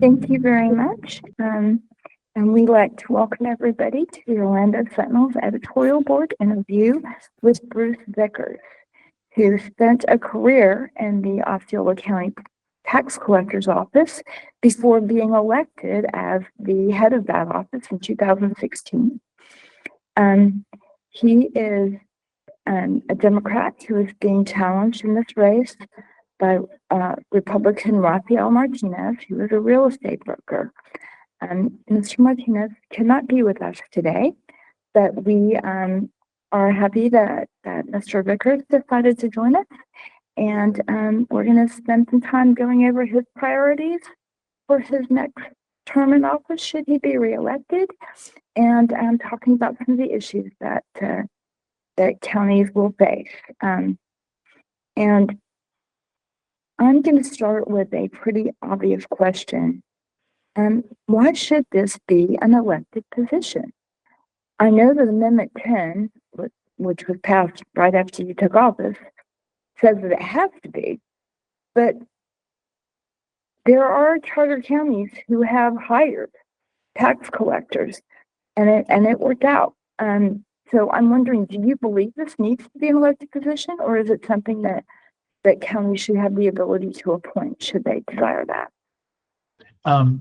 Thank you very much. And we'd like to welcome everybody to the Orlando Sentinel's editorial board interview with Bruce Vickers, who spent a career in the Osceola County Tax Collector's Office before being elected as the head of that office in 2016. He is a Democrat who is being challenged in this race by Republican Rafael Martinez, who is a real estate broker. Mr. Martinez cannot be with us today, but we are happy that Mr. Vickers decided to join us, and we're going to spend some time going over his priorities for his next term in office, should he be reelected, and talking about some of the issues that counties will face. And I'm going to start with a pretty obvious question. Why should this be an elected position? I know that Amendment 10, which was passed right after you took office, says that it has to be, but there are charter counties who have hired tax collectors, and it worked out. So I'm wondering, do you believe this needs to be an elected position, or is it something that counties should have the ability to appoint should they desire that?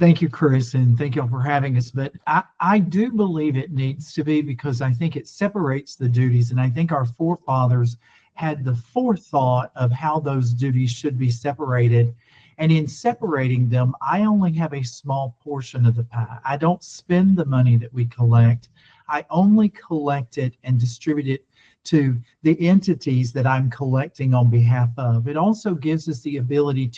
Thank you, Chris, and thank you all for having us. But I do believe it needs to be, because I think it separates the duties, and I think our forefathers had the forethought of how those duties should be separated. And in separating them, I only have a small portion of the pie. I don't spend the money that we collect. I only collect it and distribute it to the entities that I'm collecting on behalf of. It also gives us the ability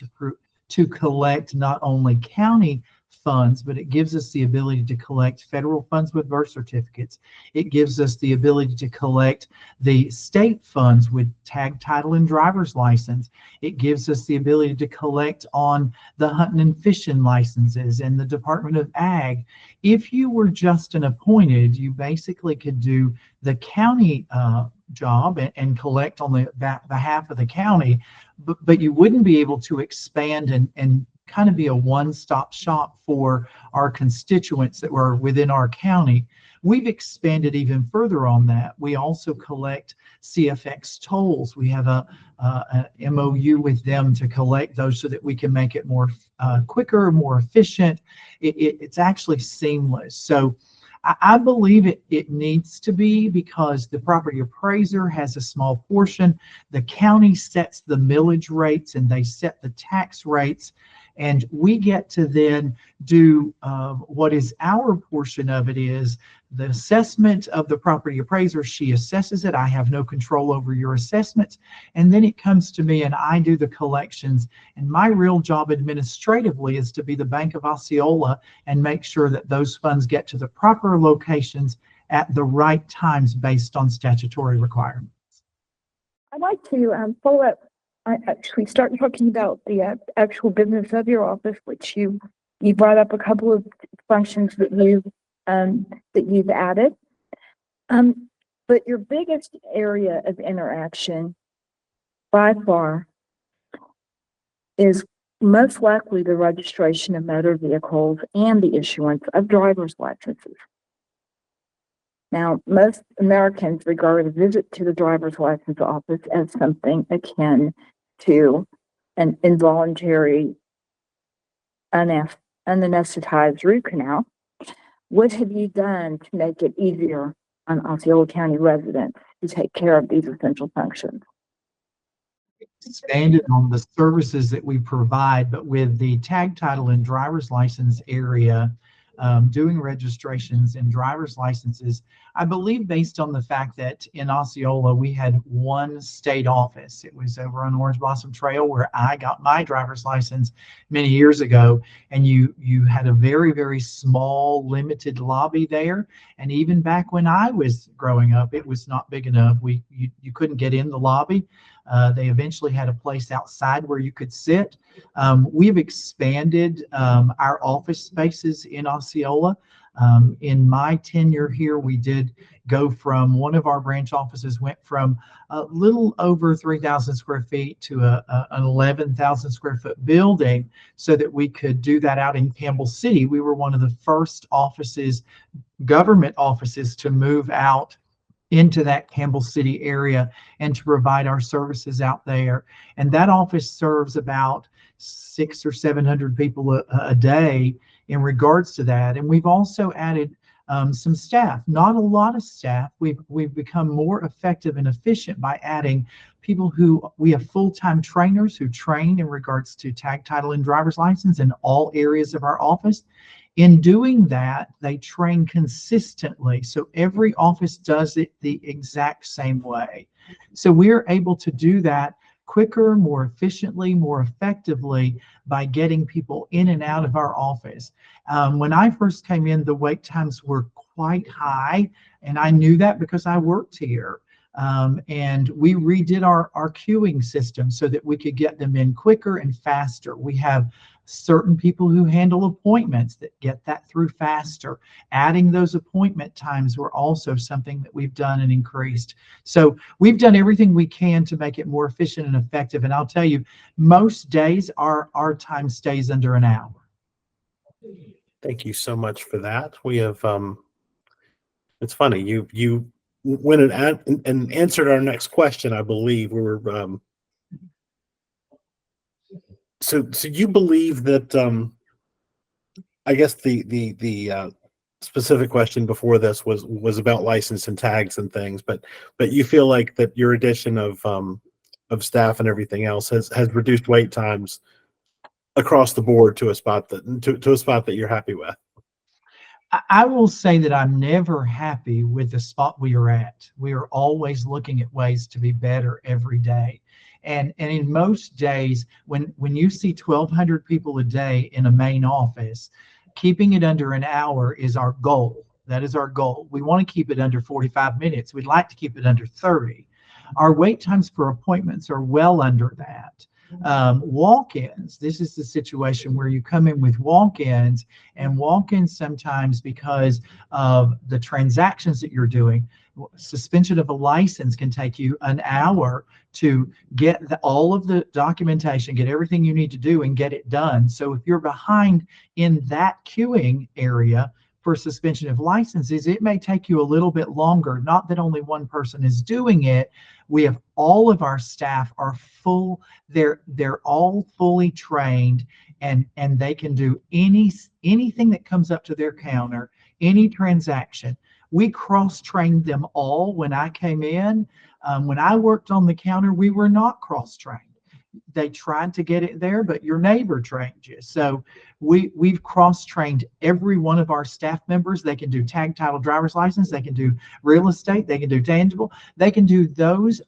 to collect not only county funds, but it gives us the ability to collect federal funds with birth certificates. It gives us the ability to collect the state funds with tag, title, and driver's license. It gives us the ability to collect on the hunting and fishing licenses and the Department of Ag. If you were just an appointed, you basically could do the county job and collect on the behalf of the county, but you wouldn't be able to expand and kind of be a one-stop shop for our constituents that were within our county. We've expanded even further on that. We also collect CFX tolls. We have a MOU with them to collect those so that we can make it more quicker, more efficient. It's actually seamless. So I believe it needs to be, because the property appraiser has a small portion. The county sets the millage rates and they set the tax rates. And we get to then do what is our portion of it is the assessment of the property appraiser. She assesses it. I have no control over your assessments. And then it comes to me and I do the collections. And my real job administratively is to be the Bank of Osceola and make sure that those funds get to the proper locations at the right times based on statutory requirements. I'd like to follow up. I actually start talking about the actual business of your office, which you brought up a couple of functions that you've added. But your biggest area of interaction by far is most likely the registration of motor vehicles and the issuance of driver's licenses. Now, most Americans regard a visit to the driver's license office as something akin to an involuntary, unanesthetized root canal. What have you done to make it easier on Osceola County residents to take care of these essential functions? Expanded on the services that we provide, but with the tag, title, and driver's license area, doing registrations and driver's licenses, I believe based on the fact that in Osceola we had one state office. It was over on Orange Blossom Trail where I got my driver's license many years ago, and you had a very, very small limited lobby there. And even back when I was growing up, it was not big enough. You couldn't get in the lobby. They eventually had a place outside where you could sit. We've expanded our office spaces in Osceola. In my tenure here, we did go from one of our branch offices went from a little over 3,000 square feet to an 11,000 square foot building so that we could do that out in Campbell City. We were one of the first offices, government offices, to move out into that Campbell City area and to provide our services out there. And that office serves about 600 or 700 people a day in regards to that. And we've also added some staff, not a lot of staff. We've become more effective and efficient by adding people who we have full-time trainers who train in regards to tag, title, and driver's license in all areas of our office. In doing that, they train consistently. So every office does it the exact same way. So we're able to do that quicker, more efficiently, more effectively by getting people in and out of our office. When I first came in, the wait times were quite high, and I knew that because I worked here. And we redid our queuing system so that we could get them in quicker and faster. We have certain people who handle appointments that get that through faster. Adding those appointment times were also something that we've done and increased. So we've done everything we can to make it more efficient and effective. And I'll tell you, most days our time stays under an hour. Thank you so much for that. We have, it's funny, you went and answered our next question, I believe. We were, so you believe that, I guess the specific question before this was about license and tags and things, but you feel like that your addition of staff and everything else has reduced wait times across the board to a spot that you're happy with. I will say that I'm never happy with the spot we are at. We are always looking at ways to be better every day. And in most days, when you see 1,200 people a day in a main office, keeping it under an hour is our goal. That is our goal. We want to keep it under 45 minutes. We'd like to keep it under 30. Our wait times for appointments are well under that. Walk-ins, this is the situation where you come in with walk-ins, and walk-ins sometimes, because of the transactions that you're doing, suspension of a license can take you an hour to get all of the documentation, get everything you need to do and get it done. So if you're behind in that queuing area for suspension of licenses, it may take you a little bit longer. Not that only one person is doing it. We have all of our staff are full. They're all fully trained, and they can do anything that comes up to their counter, any transaction. We cross-trained them all when I came in. When I worked on the counter, we were not cross-trained. They tried to get it there, but your neighbor trained you. So we've cross-trained every one of our staff members. They can do tag, title, driver's license. They can do real estate. They can do tangible. They can do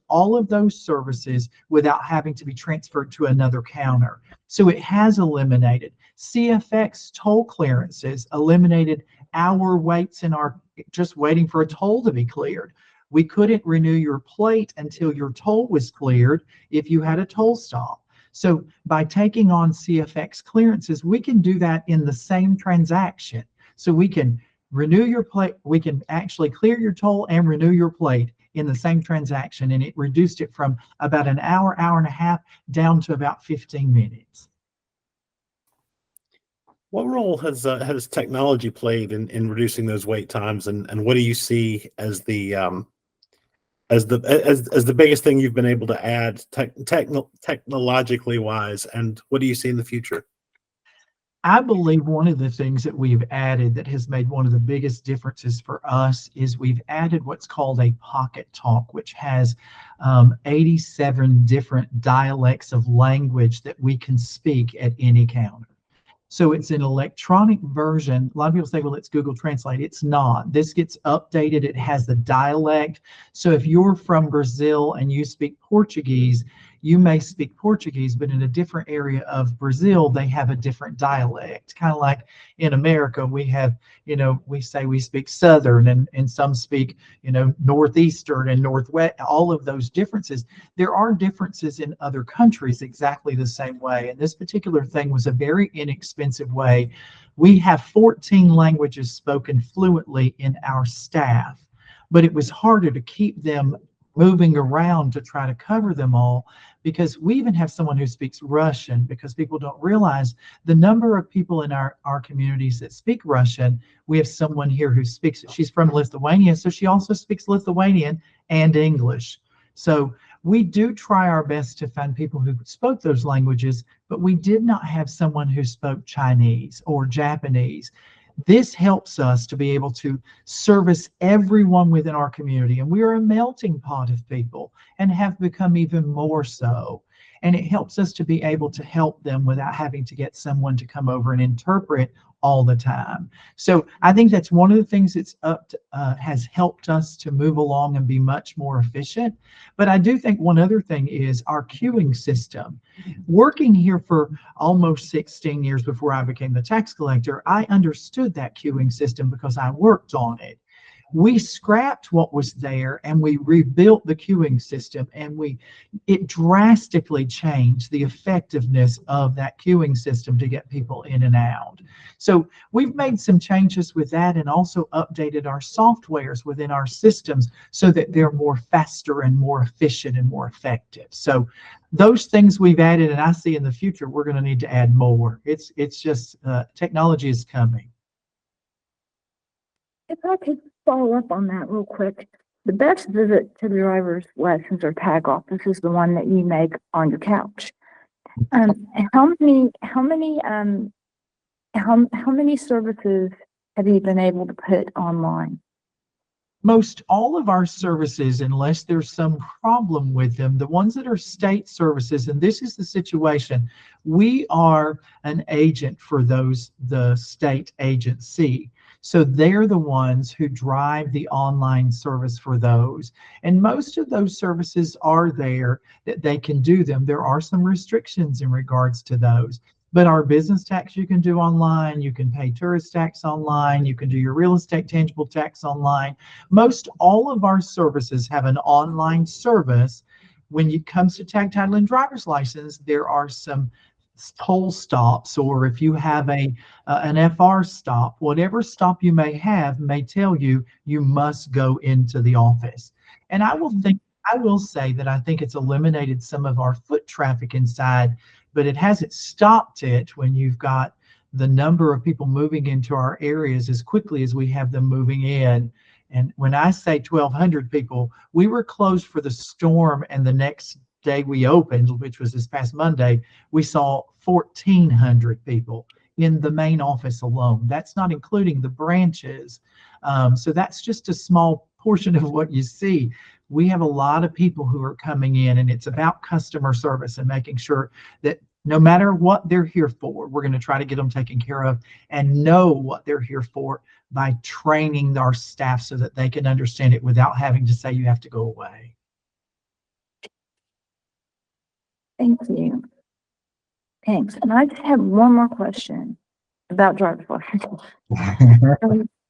all of those services without having to be transferred to another counter. So it has eliminated CFX toll clearances, eliminated hour waits in our just waiting for a toll to be cleared. We couldn't renew your plate until your toll was cleared if you had a toll stop. So by taking on CFX clearances, we can do that in the same transaction. So we can renew your plate, we can actually clear your toll and renew your plate in the same transaction. And it reduced it from about an hour, hour and a half down to about 15 minutes. What role has technology played in reducing those wait times, and what do you see as the biggest thing you've been able to add technologically wise, and what do you see in the future? I believe one of the things that we've added that has made one of the biggest differences for us is we've added what's called a pocket talk, which has 87 different dialects of language that we can speak at any counter. So it's an electronic version. A lot of people say, well, it's Google Translate. It's not. This gets updated. It has the dialect. So if you're from Brazil and you speak Portuguese, you may speak Portuguese, but in a different area of Brazil, they have a different dialect. Kind of like in America, we have, we say we speak Southern, and some speak, Northeastern and Northwest, all of those differences. There are differences in other countries exactly the same way. And this particular thing was a very inexpensive way. We have 14 languages spoken fluently in our staff, but it was harder to keep them moving around to try to cover them all, because we even have someone who speaks Russian, because people don't realize the number of people in our communities that speak Russian. We have someone here who speaks it. She's from Lithuania, so she also speaks Lithuanian and English. So we do try our best to find people who spoke those languages, but we did not have someone who spoke Chinese or Japanese. This helps us to be able to service everyone within our community. And we are a melting pot of people and have become even more so. And it helps us to be able to help them without having to get someone to come over and interpret all the time. So I think that's one of the things that's has helped us to move along and be much more efficient. But I do think one other thing is our queuing system. Working here for almost 16 years before I became the tax collector, I understood that queuing system because I worked on it. We scrapped what was there and we rebuilt the queuing system, and it drastically changed the effectiveness of that queuing system to get people in and out. So we've made some changes with that, and also updated our softwares within our systems so that they're more faster and more efficient and more effective. So those things we've added, and I see in the future we're going to need to add more. It's just technology is coming. If I could follow up on that real quick, the best visit to the driver's license or tag office is the one that you make on your couch. How many services have you been able to put online? Most all of our services, unless there's some problem with them, the ones that are state services, and this is the situation, we are an agent for the state agency. So they're the ones who drive the online service for those. And most of those services are there that they can do them. There are some restrictions in regards to those. But our business tax you can do online, you can pay tourist tax online, you can do your real estate tangible tax online. Most all of our services have an online service. When it comes to tag, title, and driver's license, there are some toll stops, or if you have an FR stop, whatever stop you may have may tell you you must go into the office. And I will say that I think it's eliminated some of our foot traffic inside, but it hasn't stopped it when you've got the number of people moving into our areas as quickly as we have them moving in. And when I say 1,200 people, we were closed for the storm, and the next day we opened, which was this past Monday, we saw 1,400 people in the main office alone. That's not including the branches. So that's just a small portion of what you see. We have a lot of people who are coming in, and it's about customer service and making sure that no matter what they're here for, we're going to try to get them taken care of and know what they're here for by training our staff so that they can understand it without having to say you have to go away. Thank you. Thanks. And I just have one more question about driver's license.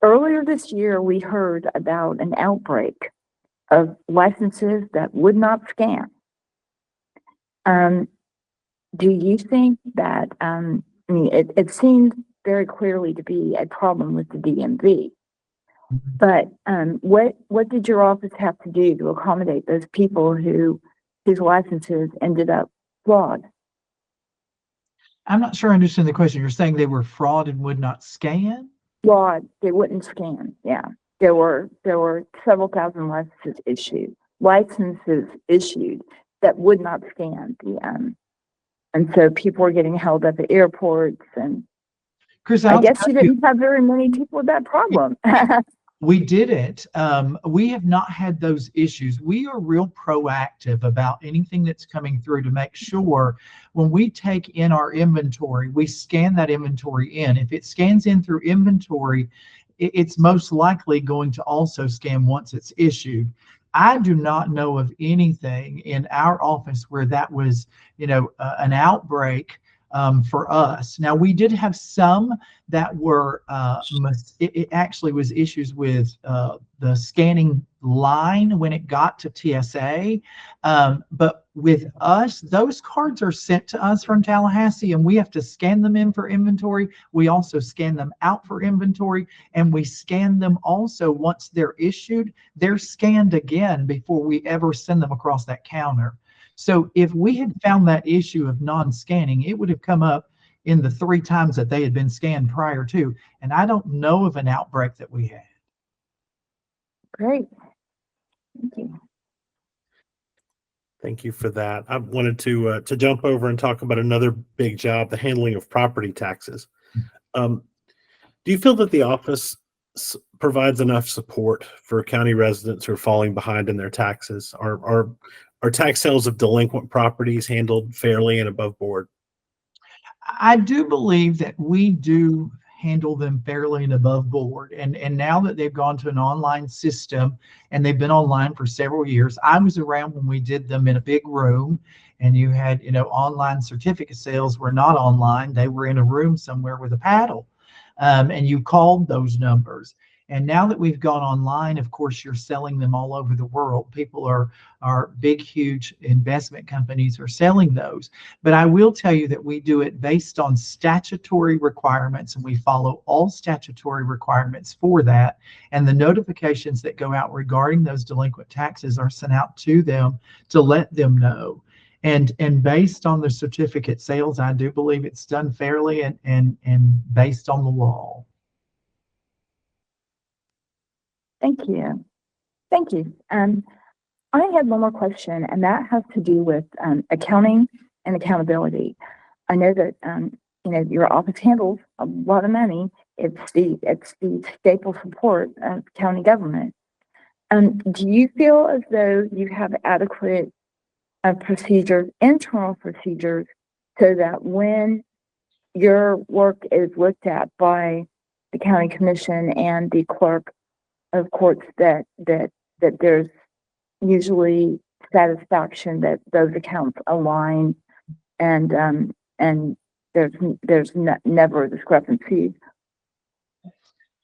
Earlier this year, we heard about an outbreak of licenses that would not scan. Do you think that, it seems very clearly to be a problem with the DMV, but what did your office have to do to accommodate those people whose licenses ended up flawed? I'm not sure I understand the question. You're saying they were fraud and would not scan? Flawed, they wouldn't scan, yeah. There were several thousand licenses issued that would not scan. And so people were getting held up at airports, and Chris, I guess you didn't have very many people with that problem. We didn't. We have not had those issues. We are real proactive about anything that's coming through to make sure when we take in our inventory, we scan that inventory in. If it scans in through inventory, it's most likely going to also scan once it's issued. I do not know of anything in our office where that was, an outbreak for us. Now, we did have some that were, it actually was issues with the scanning line when it got to TSA. But with us, those cards are sent to us from Tallahassee, and we have to scan them in for inventory. We also scan them out for inventory, and we scan them also once they're issued. They're scanned again before we ever send them across that counter. So if we had found that issue of non-scanning, it would have come up in the 3 times that they had been scanned prior to. And I don't know of an outbreak that we had. Great. Thank you. Thank you for that. I wanted to jump over and talk about another big job, the handling of property taxes. Do you feel that the office provides enough support for county residents who are falling behind in their taxes? Are tax sales of delinquent properties handled fairly and above board? I do believe that we do handle them fairly and above board. And now that they've gone to an online system and they've been online for several years, I was around when we did them in a big room, and you had, online certificate sales were not online. They were in a room somewhere with a paddle. And you called those numbers. And now that we've gone online, of course, you're selling them all over the world. People are big, huge investment companies are selling those. But I will tell you that we do it based on statutory requirements, and we follow all statutory requirements for that. And the notifications that go out regarding those delinquent taxes are sent out to them to let them know. And based on the certificate sales, I do believe it's done fairly and based on the law. Thank you. Thank you. I had one more question, and that has to do with accounting and accountability. I know that your office handles a lot of money. It's the staple support of county government. Do you feel as though you have adequate procedures, internal procedures, so that when your work is looked at by the county commission and the clerk of courts, that there's usually satisfaction that those accounts align, and there's never a discrepancy?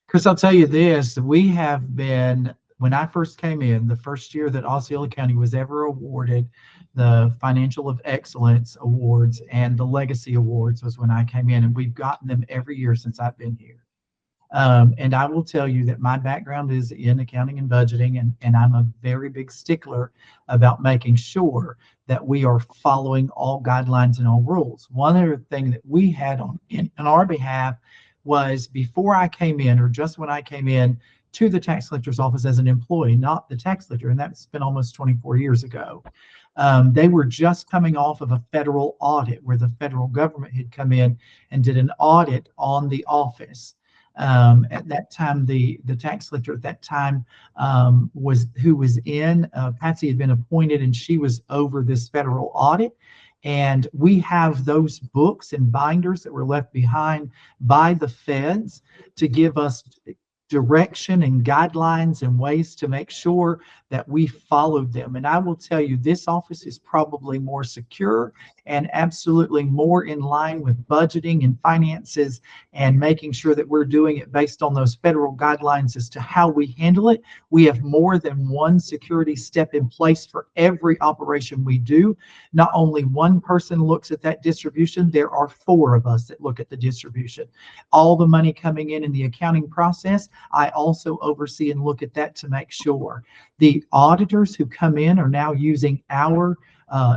Because I'll tell you this, we have been, when I first came in, the first year that Osceola County was ever awarded the Financial of Excellence Awards and the Legacy Awards was when I came in, and we've gotten them every year since I've been here. And I will tell you that my background is in accounting and budgeting, and I'm a very big stickler about making sure that we are following all guidelines and all rules. One other thing that we had on our behalf was before I came in, or just when I came in to the tax collector's office as an employee, not the tax collector, and that's been almost 24 years ago. They were just coming off of a federal audit where the federal government had come in and did an audit on the office. At that time, the tax collector at that time was Patsy had been appointed, and she was over this federal audit. And we have those books and binders that were left behind by the feds to give us direction and guidelines and ways to make sure that we followed them. And I will tell you, this office is probably more secure and absolutely more in line with budgeting and finances and making sure that we're doing it based on those federal guidelines as to how we handle it. We have more than one security step in place for every operation we do. Not only one person looks at that distribution, there are 4 of us that look at the distribution. All the money coming in the accounting process, I also oversee and look at that to make sure. The auditors who come in are now using our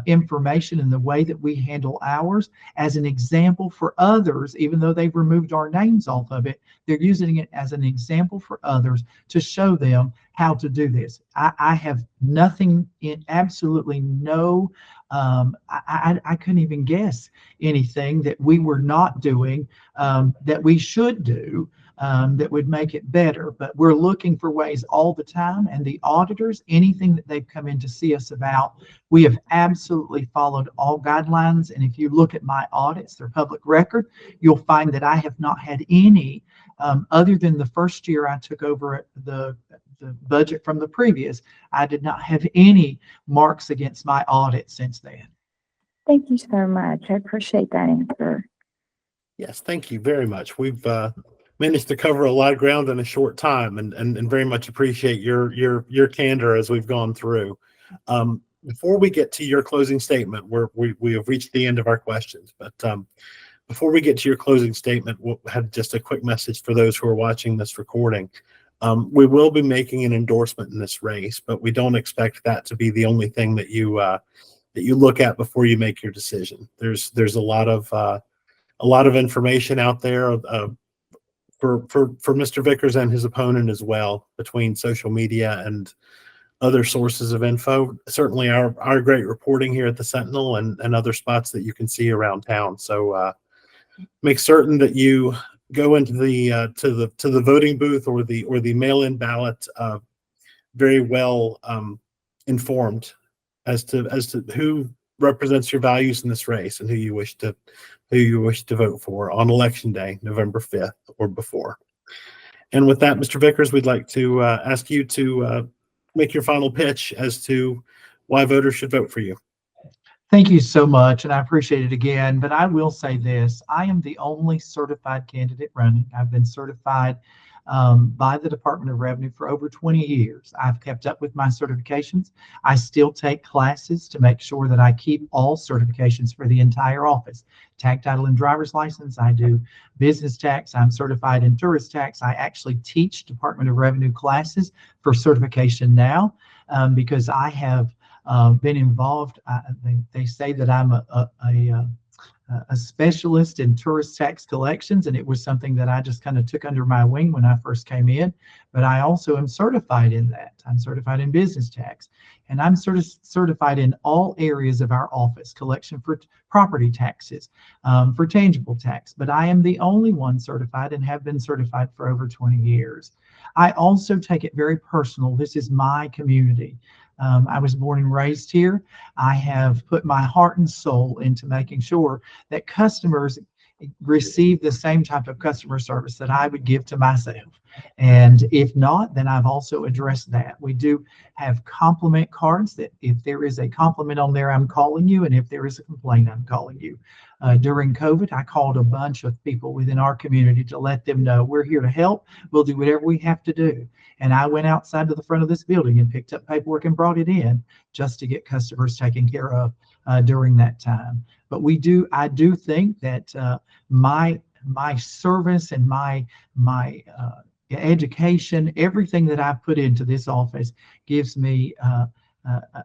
information and the way that we handle ours as an example for others. Even though they've removed our names off of it, they're using it as an example for others to show them how to do this. I have nothing in, absolutely no, I couldn't even guess anything that we were not doing that we should do that would make it better. But we're looking for ways all the time, and the auditors, anything that they've come in to see us about, we have absolutely followed all guidelines. And if you look at my audits, they're public record, you'll find that I have not had any Other than the first year I took over the budget from the previous, I did not have any marks against my audit since then. Thank you so much. I appreciate that answer. Yes, thank you very much. We've managed to cover a lot of ground in a short time, and very much appreciate your candor as we've gone through. Before we get to your closing statement, we have reached the end of our questions, but before we get to your closing statement, we'll have just a quick message for those who are watching this recording. We will be making an endorsement in this race, but we don't expect that to be the only thing that you look at before you make your decision. There's a lot of information out there for Mr. Vickers and his opponent as well, between social media and other sources of info. Certainly our great reporting here at the Sentinel and other spots that you can see around town. So make certain that you go into the to the voting booth or the mail-in ballot very well informed as to who represents your values in this race and who you wish to vote for on election day, November 5th or before. And with that, Mr. Vickers, we'd like to ask you to make your final pitch as to why voters should vote for you. Thank you so much, and I appreciate it again. But I will say this: I am the only certified candidate running. I've been certified by the Department of Revenue for over 20 years. I've kept up with my certifications. I still take classes to make sure that I keep all certifications for the entire office. Tag title and driver's license. I do business tax. I'm certified in tourist tax. I actually teach Department of Revenue classes for certification now because I have been involved. They say that I'm a specialist in tourist tax collections, and it was something that I just kind of took under my wing when I first came in. But I also am certified in that. I'm certified in business tax, and I'm certified in all areas of our office: collection for property taxes, for tangible tax. But I am the only one certified and have been certified for over 20 years. I also take it very personal. This is my community. I was born and raised here. I have put my heart and soul into making sure that customers receive the same type of customer service that I would give to myself. And if not, then I've also addressed that. We do have compliment cards that if there is a compliment on there, I'm calling you. And if there is a complaint, I'm calling you. During COVID, I called a bunch of people within our community to let them know we're here to help. We'll do whatever we have to do. And I went outside to the front of this building and picked up paperwork and brought it in just to get customers taken care of during that time. But I do think that my service and my education, everything that I've put into this office gives me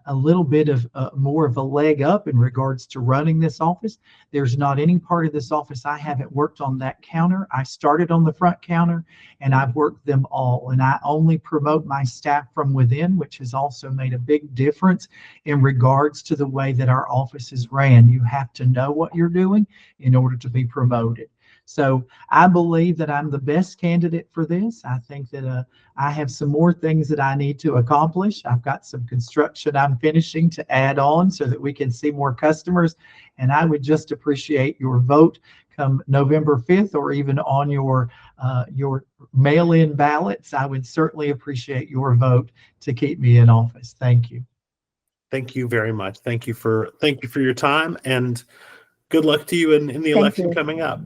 a little bit of more of a leg up in regards to running this office. There's not any part of this office I haven't worked on that counter. I started on the front counter and I've worked them all, and I only promote my staff from within, which has also made a big difference in regards to the way that our office is ran. You have to know what you're doing in order to be promoted. So I believe that I'm the best candidate for this. I think that I have some more things that I need to accomplish. I've got some construction I'm finishing to add on so that we can see more customers. And I would just appreciate your vote come November 5th, or even on your mail-in ballots. I would certainly appreciate your vote to keep me in office. Thank you. Thank you very much. Thank you for your time, and good luck to you in the election coming up.